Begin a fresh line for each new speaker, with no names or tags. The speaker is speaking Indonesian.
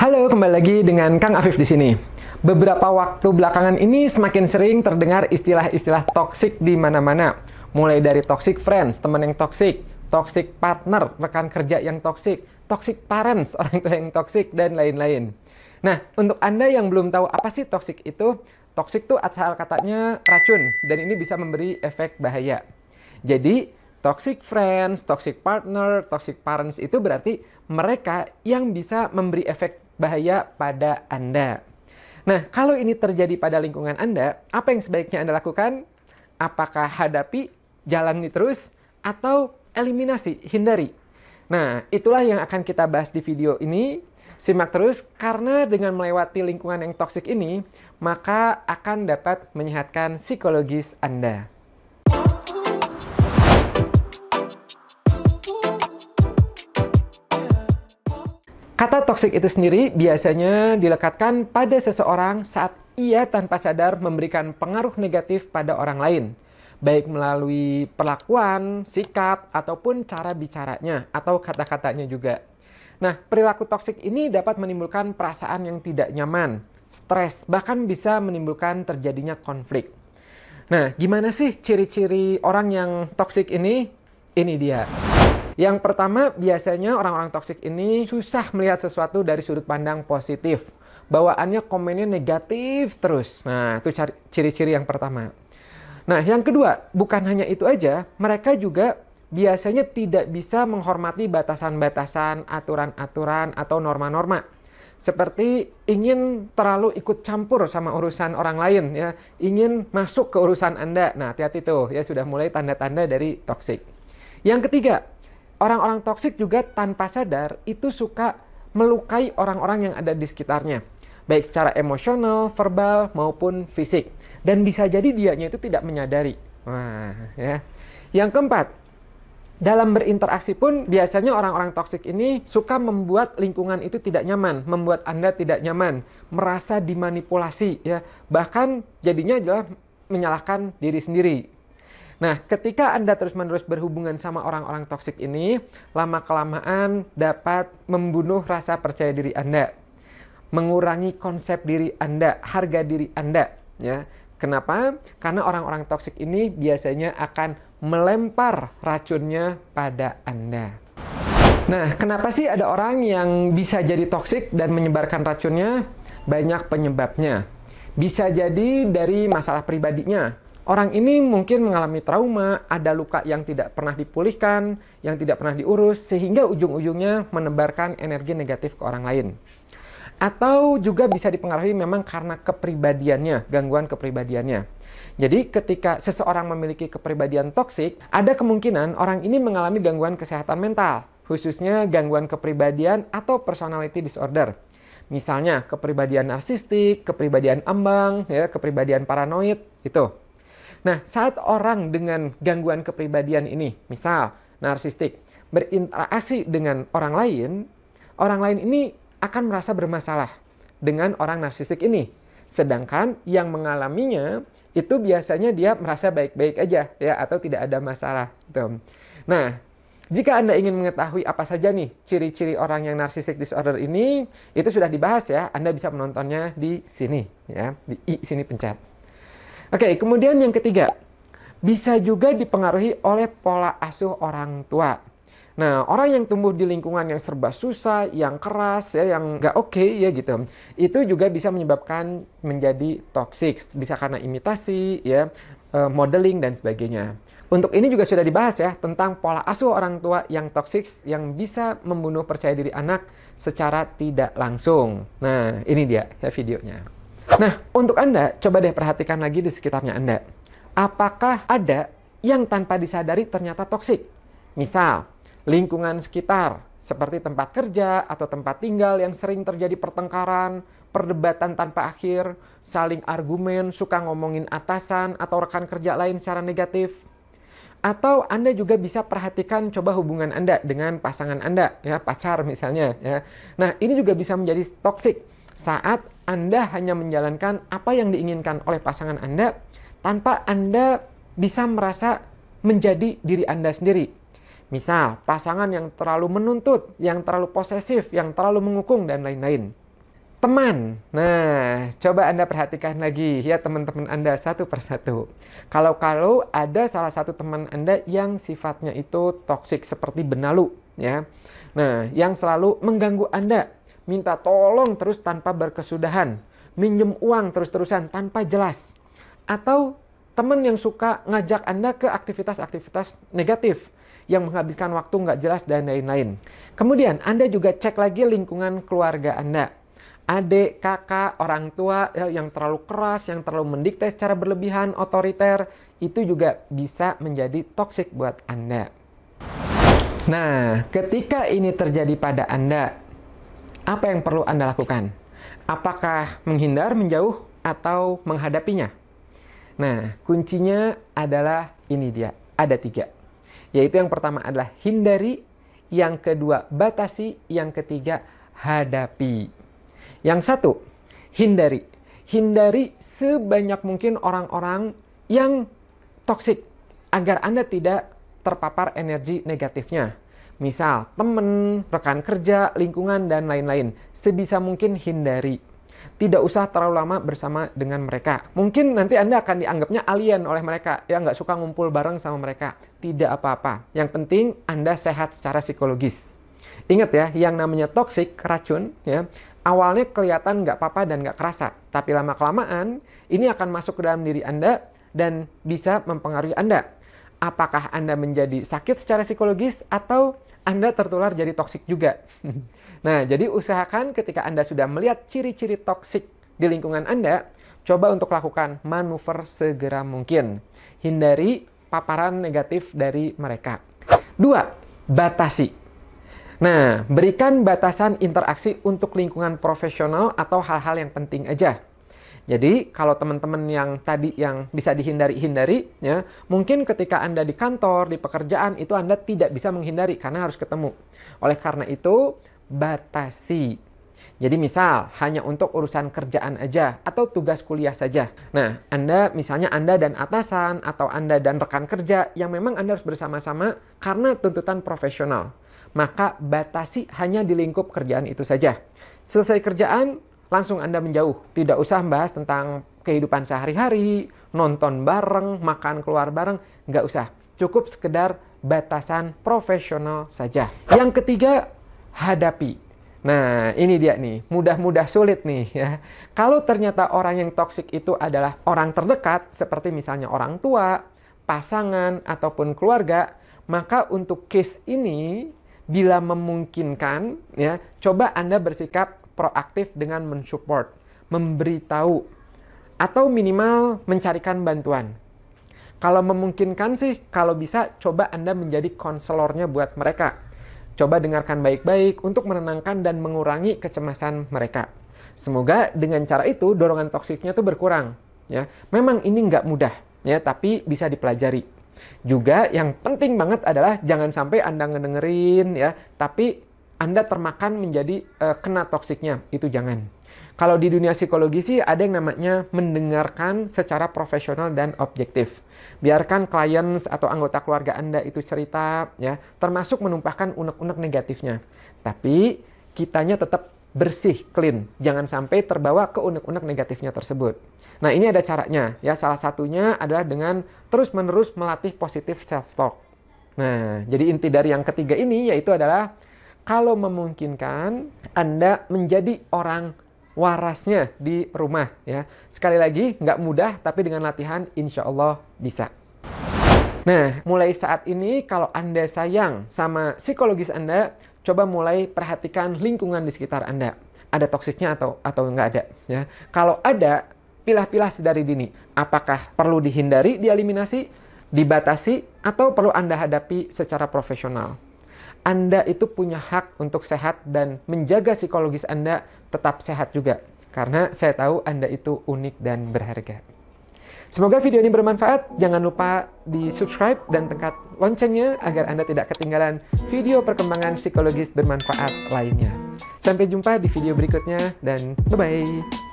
Halo, kembali lagi dengan Kang Afif di sini. Beberapa waktu belakangan ini semakin sering terdengar istilah-istilah toksik di mana-mana. Mulai dari toxic friends, teman yang toksik, toxic partner, rekan kerja yang toksik, toxic parents, orang tua yang toksik, dan lain-lain. Nah, untuk Anda yang belum tahu apa sih toksik itu asal katanya racun, dan ini bisa memberi efek bahaya. Jadi, toxic friends, toxic partner, toxic parents itu berarti mereka yang bisa memberi efek bahaya pada Anda. Nah, kalau ini terjadi pada lingkungan Anda, apa yang sebaiknya Anda lakukan? Apakah hadapi, jalani terus, atau eliminasi, hindari? Nah, itulah yang akan kita bahas di video ini. Simak terus, karena dengan melewati lingkungan yang toksik ini, maka akan dapat menyehatkan psikologis Anda. Kata toksik itu sendiri biasanya dilekatkan pada seseorang saat ia tanpa sadar memberikan pengaruh negatif pada orang lain, baik melalui perlakuan, sikap, ataupun cara bicaranya, atau kata-katanya juga. Nah, perilaku toksik ini dapat menimbulkan perasaan yang tidak nyaman, stres, bahkan bisa menimbulkan terjadinya konflik. Nah, gimana sih ciri-ciri orang yang toksik ini? Ini dia. Yang pertama, biasanya orang-orang toksik ini susah melihat sesuatu dari sudut pandang positif. Bawaannya komennya negatif terus. Nah, itu ciri-ciri yang pertama. Nah, yang kedua, bukan hanya itu aja, mereka juga biasanya tidak bisa menghormati batasan-batasan, aturan-aturan, atau norma-norma. Seperti ingin terlalu ikut campur sama urusan orang lain, ya, ingin masuk ke urusan Anda. Nah, hati-hati tuh, ya sudah mulai tanda-tanda dari toksik. Yang ketiga, orang-orang toksik juga tanpa sadar itu suka melukai orang-orang yang ada di sekitarnya. Baik secara emosional, verbal, maupun fisik. Dan bisa jadi dianya itu tidak menyadari. Wah, ya. Yang keempat, dalam berinteraksi pun biasanya orang-orang toksik ini suka membuat lingkungan itu tidak nyaman, membuat Anda tidak nyaman, merasa dimanipulasi, ya. Bahkan jadinya adalah menyalahkan diri sendiri. Nah, ketika Anda terus-menerus berhubungan sama orang-orang toksik ini, lama-kelamaan dapat membunuh rasa percaya diri Anda, mengurangi konsep diri Anda, harga diri Anda. Ya. Kenapa? Karena orang-orang toksik ini biasanya akan melempar racunnya pada Anda. Nah, kenapa sih ada orang yang bisa jadi toksik dan menyebarkan racunnya? Banyak penyebabnya. Bisa jadi dari masalah pribadinya. Orang ini mungkin mengalami trauma, ada luka yang tidak pernah dipulihkan, yang tidak pernah diurus, sehingga ujung-ujungnya menebarkan energi negatif ke orang lain. Atau juga bisa dipengaruhi memang karena kepribadiannya, gangguan kepribadiannya. Jadi ketika seseorang memiliki kepribadian toksik, ada kemungkinan orang ini mengalami gangguan kesehatan mental, khususnya gangguan kepribadian atau personality disorder. Misalnya kepribadian narsistik, kepribadian ambang, ya, kepribadian paranoid, itu. Nah, saat orang dengan gangguan kepribadian ini, misal narsistik, berinteraksi dengan orang lain ini akan merasa bermasalah dengan orang narsistik ini. Sedangkan yang mengalaminya itu biasanya dia merasa baik-baik aja, ya, atau tidak ada masalah. Gitu. Nah, jika Anda ingin mengetahui apa saja nih ciri-ciri orang yang narcissistic disorder ini, itu sudah dibahas ya. Anda bisa menontonnya di sini, ya, di sini pencet. Oke, kemudian yang ketiga, bisa juga dipengaruhi oleh pola asuh orang tua. Nah, orang yang tumbuh di lingkungan yang serba susah, yang keras, ya, yang nggak oke, ya gitu, itu juga bisa menyebabkan menjadi toksik. Bisa karena imitasi, ya, modeling, dan sebagainya. Untuk ini juga sudah dibahas ya, tentang pola asuh orang tua yang toksik, yang bisa membunuh percaya diri anak secara tidak langsung. Nah, ini dia ya videonya. Nah, untuk Anda, coba deh perhatikan lagi di sekitarnya Anda. Apakah ada yang tanpa disadari ternyata toksik? Misal, lingkungan sekitar, seperti tempat kerja atau tempat tinggal yang sering terjadi pertengkaran, perdebatan tanpa akhir, saling argumen, suka ngomongin atasan atau rekan kerja lain secara negatif. Atau Anda juga bisa perhatikan coba hubungan Anda dengan pasangan Anda, ya, pacar misalnya. Ya. Nah, ini juga bisa menjadi toksik saat Anda hanya menjalankan apa yang diinginkan oleh pasangan Anda tanpa Anda bisa merasa menjadi diri Anda sendiri. Misal, pasangan yang terlalu menuntut, yang terlalu posesif, yang terlalu mengukung, dan lain-lain. Teman. Nah, coba Anda perhatikan lagi ya teman-teman Anda satu persatu. Kalau ada salah satu teman Anda yang sifatnya itu toksik seperti benalu ya. Nah, yang selalu mengganggu Anda, minta tolong terus tanpa berkesudahan, minjem uang terus-terusan tanpa jelas. Atau teman yang suka ngajak Anda ke aktivitas-aktivitas negatif yang menghabiskan waktu nggak jelas dan lain-lain. Kemudian Anda juga cek lagi lingkungan keluarga Anda. Adik, kakak, orang tua ya, yang terlalu keras, yang terlalu mendikte secara berlebihan, otoriter, itu juga bisa menjadi toksik buat Anda. Nah, ketika ini terjadi pada Anda, apa yang perlu Anda lakukan? Apakah menghindar, menjauh, atau menghadapinya? Nah, kuncinya adalah ini dia, ada 3. Yaitu yang pertama adalah hindari, yang kedua batasi, yang ketiga hadapi. Yang satu, hindari. Hindari sebanyak mungkin orang-orang yang toksik agar Anda tidak terpapar energi negatifnya. Misal, teman, rekan kerja, lingkungan, dan lain-lain. Sebisa mungkin hindari. Tidak usah terlalu lama bersama dengan mereka. Mungkin nanti Anda akan dianggapnya alien oleh mereka. Ya, nggak suka ngumpul bareng sama mereka. Tidak apa-apa. Yang penting Anda sehat secara psikologis. Ingat ya, yang namanya toksik, racun, ya, awalnya kelihatan nggak apa-apa dan nggak kerasa. Tapi lama-kelamaan, ini akan masuk ke dalam diri Anda dan bisa mempengaruhi Anda. Apakah Anda menjadi sakit secara psikologis atau Anda tertular jadi toksik juga? Nah, jadi usahakan ketika Anda sudah melihat ciri-ciri toksik di lingkungan Anda, coba untuk lakukan manuver segera mungkin. Hindari paparan negatif dari mereka. 2, batasi. Nah, berikan batasan interaksi untuk lingkungan profesional atau hal-hal yang penting aja. Jadi, kalau teman-teman yang tadi yang bisa dihindari-hindari, ya, mungkin ketika Anda di kantor, di pekerjaan, itu Anda tidak bisa menghindari karena harus ketemu. Oleh karena itu, batasi. Jadi misal, hanya untuk urusan kerjaan aja atau tugas kuliah saja. Nah, misalnya Anda dan atasan atau Anda dan rekan kerja yang memang Anda harus bersama-sama karena tuntutan profesional. Maka batasi hanya di lingkup kerjaan itu saja. Selesai kerjaan, langsung Anda menjauh. Tidak usah bahas tentang kehidupan sehari-hari, nonton bareng, makan keluar bareng, nggak usah. Cukup sekedar batasan profesional saja. Yang ketiga, hadapi. Nah, ini dia nih, mudah-mudah sulit nih ya. Kalau ternyata orang yang toksik itu adalah orang terdekat, seperti misalnya orang tua, pasangan, ataupun keluarga, maka untuk case ini, bila memungkinkan, ya, coba Anda bersikap proaktif dengan mensupport, memberitahu, atau minimal mencarikan bantuan. Kalau memungkinkan sih, kalau bisa, coba Anda menjadi konselornya buat mereka. Coba dengarkan baik-baik untuk menenangkan dan mengurangi kecemasan mereka. Semoga dengan cara itu, dorongan toksiknya tuh berkurang. Ya, memang ini nggak mudah, ya, tapi bisa dipelajari. Juga yang penting banget adalah jangan sampai Anda ngedengerin ya, tapi Anda termakan menjadi kena toksiknya. Itu jangan. Kalau di dunia psikologi sih ada yang namanya mendengarkan secara profesional dan objektif. Biarkan klien atau anggota keluarga Anda itu cerita ya, termasuk menumpahkan unek-unek negatifnya. Tapi kitanya tetap bersih, clean. Jangan sampai terbawa ke unek-unek negatifnya tersebut. Nah, ini ada caranya. Ya, salah satunya adalah dengan terus-menerus melatih positif self-talk. Nah, jadi inti dari yang ketiga ini yaitu adalah kalau memungkinkan Anda menjadi orang warasnya di rumah. Ya, sekali lagi, nggak mudah, tapi dengan latihan insya Allah bisa. Nah, mulai saat ini kalau Anda sayang sama psikologis Anda, coba mulai perhatikan lingkungan di sekitar Anda. Ada toksiknya atau nggak ada. Ya. Kalau ada, pilah-pilah sedari dini. Apakah perlu dihindari, dieliminasi, dibatasi, atau perlu Anda hadapi secara profesional. Anda itu punya hak untuk sehat dan menjaga psikologis Anda tetap sehat juga. Karena saya tahu Anda itu unik dan berharga. Semoga video ini bermanfaat. Jangan lupa di-subscribe dan tekan loncengnya agar Anda tidak ketinggalan video perkembangan psikologis bermanfaat lainnya. Sampai jumpa di video berikutnya dan bye-bye.